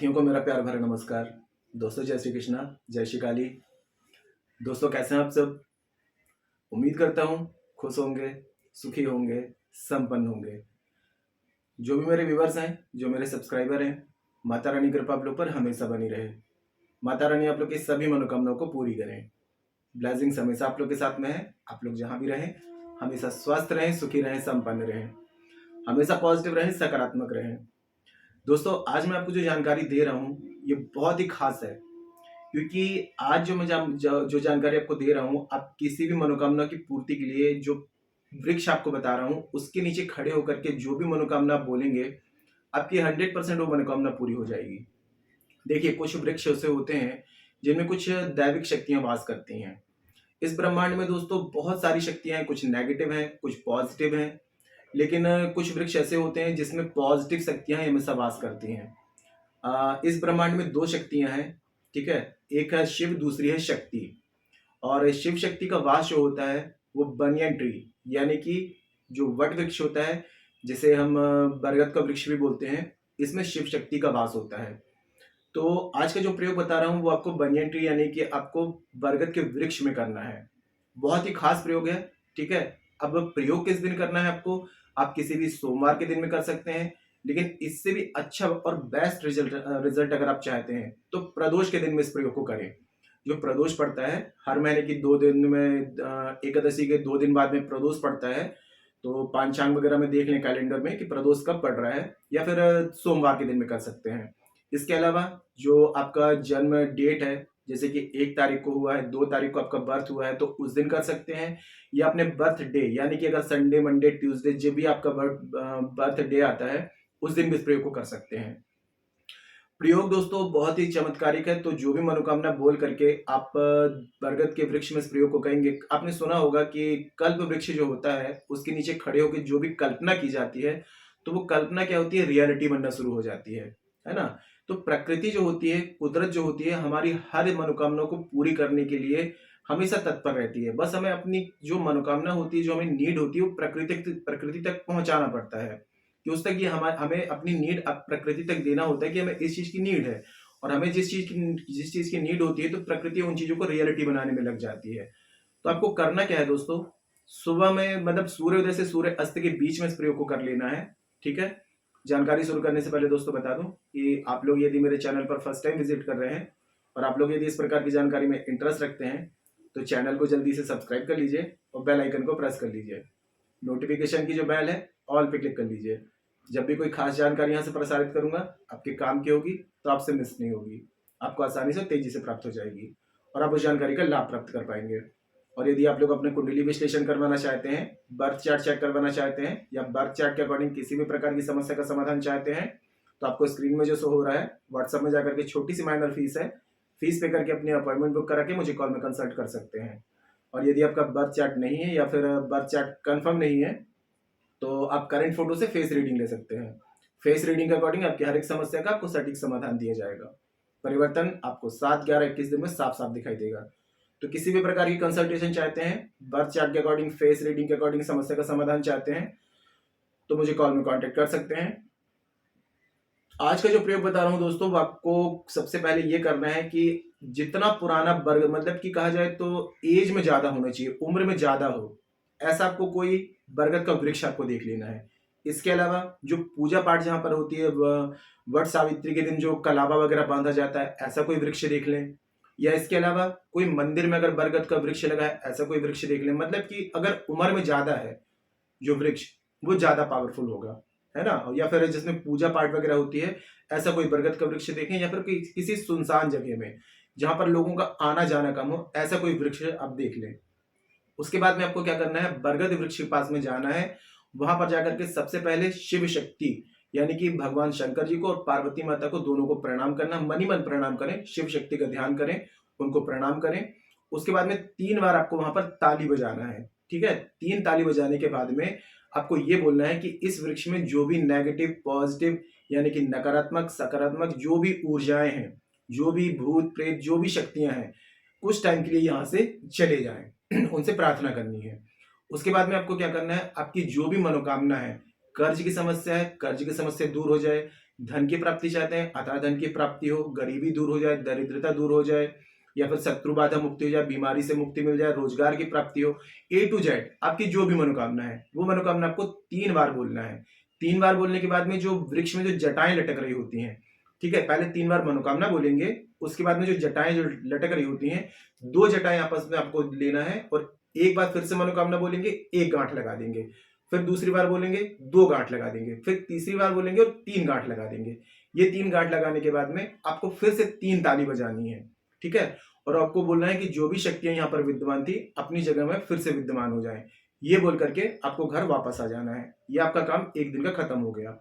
साथियों को मेरा प्यार भरा नमस्कार। दोस्तों जय श्री कृष्णा, जय श्री काली। दोस्तों कैसे हैं आप सब? उम्मीद करता हूँ खुश होंगे, सुखी होंगे, संपन्न होंगे। जो भी मेरे व्यूवर्स हैं, जो मेरे सब्सक्राइबर हैं, माता रानी की कृपा आप लोग पर हमेशा बनी रहे। माता रानी आप लोग की सभी मनोकामनाओं को पूरी करें। ब्लेसिंग्स हमेशा आप लोग के साथ में है। आप लोग जहाँ भी रहें हमेशा स्वस्थ रहें, सुखी रहें, संपन्न रहें, हमेशा पॉजिटिव रहें, सकारात्मक रहें। दोस्तों आज मैं आपको जो जानकारी दे रहा हूँ ये बहुत ही खास है, क्योंकि आज जो जानकारी आपको दे रहा हूँ, आप किसी भी मनोकामना की पूर्ति के लिए जो वृक्ष आपको बता रहा हूँ उसके नीचे खड़े होकर के जो भी मनोकामना आप बोलेंगे, आपकी 100% वो मनोकामना पूरी हो जाएगी। देखिए कुछ वृक्ष ऐसे होते हैं जिनमें कुछ दैविक शक्तियां वास करती हैं। इस ब्रह्मांड में दोस्तों बहुत सारी शक्तियां हैं, कुछ नेगेटिव हैं, कुछ पॉजिटिव हैं, लेकिन कुछ वृक्ष ऐसे होते हैं जिसमें पॉजिटिव शक्तियां हमेशा वास करती हैं। इस ब्रह्मांड में दो शक्तियां हैं, ठीक है। एक है शिव, दूसरी है शक्ति। और शिव शक्ति का वास जो होता है वो बनियन ट्री, यानी कि जो वट वृक्ष होता है, जिसे हम बरगद का वृक्ष भी बोलते हैं, इसमें शिव शक्ति का वास होता है। तो आज का जो प्रयोग बता रहा हूँ वो आपको बनियन ट्री यानी कि आपको बरगद के वृक्ष में करना है। बहुत ही खास प्रयोग है, ठीक है। अब प्रयोग किस दिन करना है आपको? आप किसी भी सोमवार के दिन में कर सकते हैं, लेकिन इससे भी अच्छा और बेस्ट रिजल्ट अगर आप चाहते हैं तो प्रदोष के दिन में इस प्रयोग को करें। जो प्रदोष पड़ता है हर महीने की 2 दिन में, एकादशी के 2 दिन बाद में प्रदोष पड़ता है। तो पांचांग वगैरह में देख लें कैलेंडर में कि प्रदोष कब पड़ रहा है, या फिर सोमवार के दिन में कर सकते हैं। इसके अलावा जो आपका जन्म डेट है, जैसे कि 1 तारीख को हुआ है, 2 तारीख को आपका बर्थ हुआ है, तो उस दिन कर सकते हैं। या अपने बर्थ डे यानी कि अगर संडे, मंडे, ट्यूसडे जब भी आपका बर्थ डे आता है उस दिन भी इस प्रयोग को कर सकते हैं। प्रयोग दोस्तों बहुत ही चमत्कारिक है। तो जो भी मनोकामना बोल करके आप बरगद के वृक्ष में इस प्रयोग को करेंगे, आपने सुना होगा कि कल्प वृक्ष जो होता है उसके नीचे खड़े होकर जो भी कल्पना की जाती है, तो वो कल्पना क्या होती है, रियलिटी बनना शुरू हो जाती है ना। तो प्रकृति जो होती है, कुदरत जो होती है, हमारी हर मनोकामना को पूरी करने के लिए हमेशा तत्पर रहती है। बस हमें अपनी जो मनोकामना होती है, जो हमें नीड होती है, वो प्रकृति तक पहुंचाना पड़ता है कि उस तक ये हमें अपनी नीड प्रकृति तक देना होता है कि हमें इस चीज की नीड है। और हमें जिस चीज की नीड होती है तो प्रकृति उन चीजों को रियलिटी बनाने में लग जाती है। तो आपको करना क्या है दोस्तों, सुबह में मतलब सूर्योदय से सूर्य अस्त के बीच में इस प्रयोग को कर लेना है, ठीक है। जानकारी शुरू करने से पहले दोस्तों बता दूं कि आप लोग यदि मेरे चैनल पर फर्स्ट टाइम विजिट कर रहे हैं और आप लोग यदि इस प्रकार की जानकारी में इंटरेस्ट रखते हैं तो चैनल को जल्दी से सब्सक्राइब कर लीजिए और बेल आइकन को प्रेस कर लीजिए। नोटिफिकेशन की जो बेल है ऑल पे क्लिक कर लीजिए। जब भी कोई खास जानकारी यहाँ से प्रसारित करूंगा आपके काम की होगी तो आपसे मिस नहीं होगी, आपको आसानी से तेजी से प्राप्त हो जाएगी और आप उस जानकारी का लाभ प्राप्त कर पाएंगे। और यदि आप लोग अपने कुंडली विश्लेषण करवाना चाहते हैं, बर्थ चार्ट चेक करवाना चाहते हैं, या बर्थ चार्ट के अकॉर्डिंग किसी भी प्रकार की समस्या का समाधान चाहते हैं, तो आपको स्क्रीन में जो शो हो रहा है व्हाट्सएप में जाकर के छोटी सी माइनर फीस है, फीस पे करके अपनी अपॉइंटमेंट बुक करा के मुझे कॉल में कंसल्ट कर सकते हैं। और यदि आपका बर्थ चार्ट नहीं है या फिर बर्थ चार्ट कंफर्म नहीं है तो आप करंट फोटो से फेस रीडिंग ले सकते हैं। फेस रीडिंग के अकॉर्डिंग आपकी हर एक समस्या का आपको सटीक समाधान दिया जाएगा। परिवर्तन आपको 7, 11, 21 दिन में साफ साफ दिखाई देगा। तो किसी भी प्रकार की कंसल्टेशन चाहते हैं, बर्थ चार्ट के अकॉर्डिंग, फेस रीडिंग के अकॉर्डिंग समस्या का समाधान चाहते हैं, तो मुझे कॉल में कांटेक्ट कर सकते हैं। आज का जो प्रयोग बता रहा हूं दोस्तों, वो आपको सबसे पहले ये करना है कि जितना पुराना वर्ग, मतलब कि कहा जाए तो एज में ज्यादा होना चाहिए, उम्र में ज्यादा हो, ऐसा आपको कोई बरगद का वृक्ष आपको देख लेना है। इसके अलावा जो पूजा पाठ जहां पर होती है, वट सावित्री के दिन जो कलावा वगैरह बांधा जाता है, ऐसा कोई वृक्ष देख लें। या इसके अलावा कोई मंदिर में अगर बरगद का वृक्ष लगा है, ऐसा कोई वृक्ष देख लें। मतलब कि अगर उम्र में ज्यादा है जो वृक्ष, वो ज्यादा पावरफुल होगा, है ना। या फिर जिसमें पूजा पाठ वगैरह होती है, ऐसा कोई बरगद का वृक्ष देखें। या फिर किसी सुनसान जगह में जहां पर लोगों का आना जाना कम हो, ऐसा कोई वृक्ष आप देख लें। उसके बाद में आपको क्या करना है, बरगद वृक्ष के पास में जाना है। वहां पर जाकर के सबसे पहले शिव शक्ति यानी कि भगवान शंकर जी को और पार्वती माता को, दोनों को प्रणाम करना, मन ही मन प्रणाम करें, शिव शक्ति का ध्यान करें, उनको प्रणाम करें। उसके बाद में 3 बार आपको वहां पर ताली बजाना है, ठीक है। 3 ताली बजाने के बाद में आपको ये बोलना है कि इस वृक्ष में जो भी नेगेटिव, पॉजिटिव यानी कि नकारात्मक, सकारात्मक जो भी ऊर्जाएं हैं, जो भी भूत प्रेत, जो भी शक्तियां हैं, कुछ टाइम के लिए यहां से चले जाएं। उनसे प्रार्थना करनी है। उसके बाद में आपको क्या करना है, आपकी जो भी मनोकामना है, कर्ज की समस्या है, कर्ज की समस्या दूर हो जाए, धन की प्राप्ति चाहते हैं, अतः धन की प्राप्ति हो, गरीबी दूर हो जाए, दरिद्रता दूर हो जाए, या फिर शत्रु बाधा मुक्ति हो जाए, बीमारी से मुक्ति मिल जाए, रोजगार की प्राप्ति हो, ए टू जेड आपकी जो भी मनोकामना है वो मनोकामना आपको 3 बार बोलना है। 3 बार बोलने के बाद में जो वृक्ष में जो जटाएं लटक रही होती हैं, ठीक है, पहले 3 बार मनोकामना बोलेंगे, उसके बाद में जो जटाएं जो लटक रही होती हैं, 2 जटाएं आपस में आपको लेना है और एक बार फिर से मनोकामना बोलेंगे, 1 गांठ लगा देंगे, फिर दूसरी बार बोलेंगे 2 गांठ लगा देंगे, फिर तीसरी बार बोलेंगे और 3 गांठ लगा देंगे। ये 3 गांठ लगाने के बाद में आपको फिर से 3 ताली बजानी है, ठीक है, और आपको बोलना है कि जो भी शक्तियां यहाँ पर विद्यमान थी अपनी जगह में फिर से विद्यमान हो जाएं। ये बोल करके आपको घर वापस आ जाना है। ये आपका काम एक दिन का खत्म हो गया।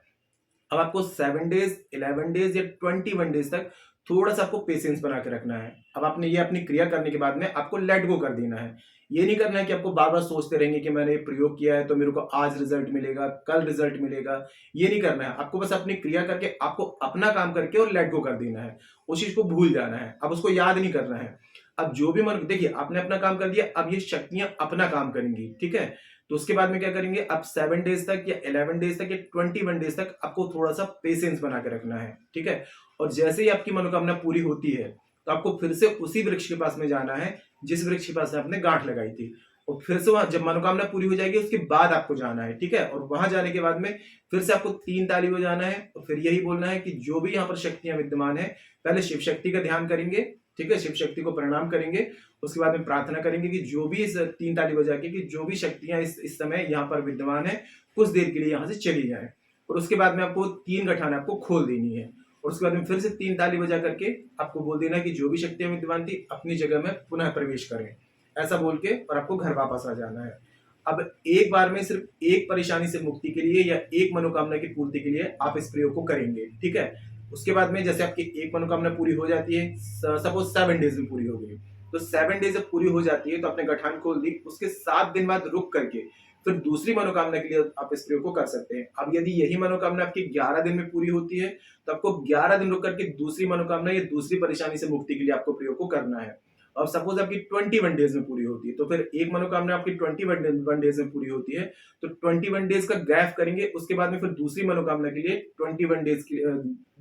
अब आपको 7 डेज, 11 डेज या 21 डेज तक थोड़ा सा आपको पेशेंस बना के रखना है। अब आपने ये अपनी क्रिया करने के बाद में आपको लेट गो कर देना है। ये नहीं करना है कि आपको बार बार सोचते रहेंगे कि मैंने प्रयोग किया है तो मेरे को आज रिजल्ट मिलेगा, कल रिजल्ट मिलेगा। ये नहीं करना है। आपको बस अपनी क्रिया करके आपको अपना काम करके और लेट गो कर देना है। उस चीज को भूल जाना है, अब उसको याद नहीं करना है। अब जो भी मन, देखिए आपने अपना काम कर दिया, अब ये शक्तियां अपना काम करेंगी, ठीक है। तो उसके बाद में क्या करेंगे, अब 7 डेज तक या 11 डेज तक या 21 डेज तक आपको थोड़ा सा पेशेंस बना के रखना है, ठीक है। और जैसे ही आपकी मनोकामना पूरी होती है तो आपको फिर से उसी वृक्ष के पास में जाना है जिस वृक्ष के पास आपने गांठ लगाई थी, और फिर से वहां जब मनोकामना पूरी हो जाएगी उसके बाद आपको जाना है, ठीक है। और वहां जाने के बाद में फिर से आपको 3 ताली बजाना है और फिर यही बोलना है कि जो भी यहाँ पर शक्तियां विद्यमान है, पहले शिव शक्ति का ध्यान करेंगे, ठीक है, शिव शक्ति को प्रणाम करेंगे। उसके बाद में प्रार्थना करेंगे कि जो भी इस 3 ताली बजा के कि जो भी शक्तियां इस समय यहाँ पर विद्यमान है कुछ देर के लिए यहाँ से चली जाए। और उसके बाद में आपको 3 गठान आपको खोल देनी है और उसके बाद में फिर से 3 ताली बजा करके आपको बोल देना है कि जो भी शक्तियां विद्यमान थी अपनी जगह में पुनः प्रवेश करें, ऐसा बोल के और आपको घर वापस आ जाना है। अब एक बार में सिर्फ एक परेशानी से मुक्ति के लिए या एक मनोकामना की पूर्ति के लिए आप इस प्रयोग को करेंगे, ठीक है। उसके बाद में जैसे आपकी एक मनोकामना पूरी हो जाती है, सपोज 7 डेज में पूरी हो गई, तो 7 डेज जब पूरी हो जाती है तो आपने गठान खोल दी, उसके 7 दिन बाद रुक करके फिर दूसरी मनोकामना के लिए आप इस प्रयोग को कर सकते हैं। अब यदि यही मनोकामना आपकी 11 दिन में पूरी होती है तो आपको 11 दिन रुक करके दूसरी मनोकामना या दूसरी परेशानी से मुक्ति के लिए आपको प्रयोग को करना है। अब सपोज आपकी 21 डेज में पूरी होती है तो फिर एक मनोकामना आपकी 21 डेज में पूरी होती है तो 21 डेज का गैप करेंगे, उसके बाद में फिर दूसरी मनोकामना के लिए 21 डेज की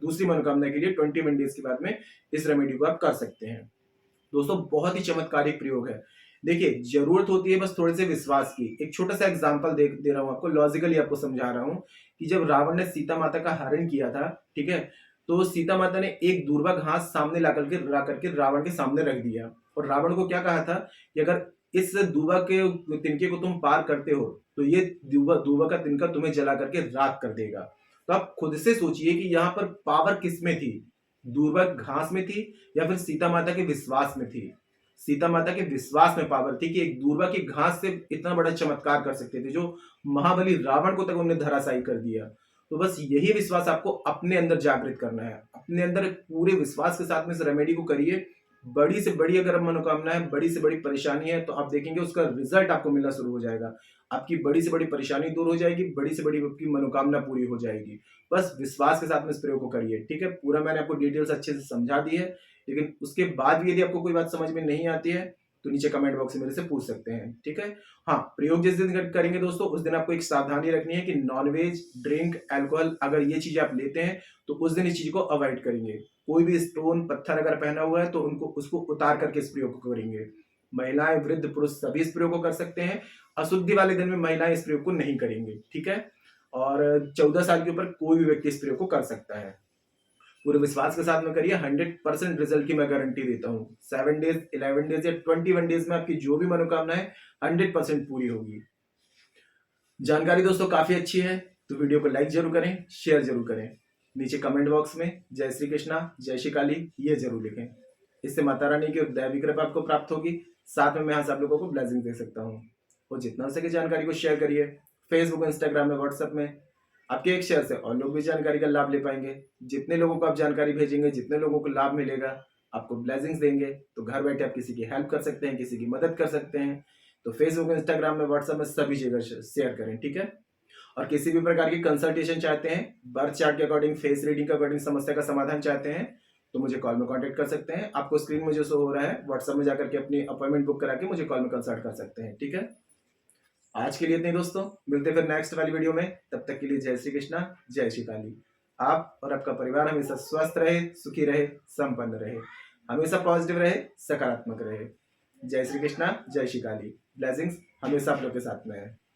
दूसरी मनोकामना के लिए 21 डेज के बाद में इस रेमेडी को आप कर सकते हैं। दोस्तों बहुत ही चमत्कारिक प्रयोग है। देखिए जरूरत होती है बस थोड़े से विश्वास की। एक छोटा सा एग्जांपल दे रहा हूं आपको, लॉजिकली आपको समझा रहा हूं कि जब रावण ने सीता माता का हरण किया था, ठीक है, तो सीता माता ने एक दूर्वा घास सामने ला करके रावण के सामने रख दिया और रावण को क्या कहा था कि अगर इस दूबा के तिनके को तुम पार करते हो तो ये दूबा का तिनका तुम्हें जला करके राख कर देगा। तो आप खुद से सोचिए कि यहाँ पर पावर किस में थी, दूबा घास में थी या फिर सीता माता के विश्वास में थी। सीता माता के विश्वास में पावर थी कि एक दूर्वा की घास से इतना बड़ा चमत्कार कर सकते थे जो महाबली रावण को तक उन्हें धराशायी कर दिया। तो बस यही विश्वास आपको अपने अंदर जागृत करना है, अपने अंदर पूरे विश्वास के साथ में इस रेमेडी को करिए। बड़ी से बड़ी अगर मनोकामना है, बड़ी से बड़ी परेशानी है तो आप देखेंगे उसका रिजल्ट आपको मिलना शुरू हो जाएगा। आपकी बड़ी से बड़ी परेशानी दूर हो जाएगी, बड़ी से बड़ी आपकी मनोकामना पूरी हो जाएगी। बस विश्वास के साथ में इस प्रयोग को करिए, ठीक है। पूरा मैंने आपको डिटेल्स अच्छे से समझा दी है, लेकिन उसके बाद भी यदि आपको कोई बात समझ में नहीं आती है तो नीचे कमेंट बॉक्स में मेरे से पूछ सकते हैं, ठीक है। हाँ, प्रयोग जिस दिन करेंगे दोस्तों उस दिन आपको एक सावधानी रखनी है कि नॉनवेज, ड्रिंक, अल्कोहल अगर ये चीजें आप लेते हैं तो उस दिन इस चीज को अवॉइड करेंगे। कोई भी स्टोन पत्थर अगर पहना हुआ है तो उसको उतार करके इस प्रयोग को करेंगे। महिलाएं, वृद्ध, पुरुष सभी इस प्रयोग को कर सकते हैं। अशुद्धि वाले दिन में महिलाएं इस प्रयोग को नहीं करेंगे, ठीक है। और 14 साल के ऊपर कोई भी व्यक्ति इस प्रयोग को कर सकता है। पूरे विश्वास के साथ में करिए, 100% रिजल्ट की मैं गारंटी देता हूँ। 7 डेज, 11 डेज या 21 डेज में आपकी जो भी मनोकामना है 100% पूरी होगी। जानकारी दोस्तों काफी अच्छी है तो वीडियो को लाइक जरूर करें, शेयर जरूर करें। नीचे कमेंट बॉक्स में जय श्री कृष्णा, जय श्री काली ये जरूर लिखें। इससे माता रानी की दैवी कृपा आपको प्राप्त होगी। साथ में मैं यहाँ सब लोगों को ब्लेसिंग दे सकता हूँ। और जितना हो सके जानकारी को शेयर करिए, फेसबुक, इंस्टाग्राम में, व्हाट्सएप में। आपके एक शेयर से और लोग भी जानकारी का लाभ ले पाएंगे। जितने लोगों को आप जानकारी भेजेंगे, जितने लोगों को लाभ मिलेगा, आपको ब्लेसिंग्स देंगे। तो घर बैठे आप किसी की हेल्प कर सकते हैं, किसी की मदद कर सकते हैं। तो फेसबुक, इंस्टाग्राम में, व्हाट्सएप में सभी जगह शेयर करें, ठीक है। और किसी भी प्रकार की कंसल्टेशन चाहते हैं, बर्थ चार्ट के अकॉर्डिंग, फेस रीडिंग के अकॉर्डिंग समस्या का समाधान चाहते हैं तो मुझे कॉल में कांटेक्ट कर सकते हैं। आपको स्क्रीन में जो शो हो रहा है व्हाट्सएप में जाकर के अपनी अपॉइंटमेंट बुक करा के मुझे कॉल में कंसल्ट कर सकते हैं, ठीक है। आज के लिए इतने दोस्तों, मिलते फिर नेक्स्ट वाली वीडियो में। तब तक के लिए जय श्री कृष्णा, जय श्री काली। आप और आपका परिवार हमेशा स्वस्थ रहे, सुखी रहे, संपन्न रहे, हमेशा पॉजिटिव रहे, सकारात्मक रहे। जय श्री कृष्णा, जय श्री काली। ब्लेसिंग्स हमेशा आप लोग के साथ में है।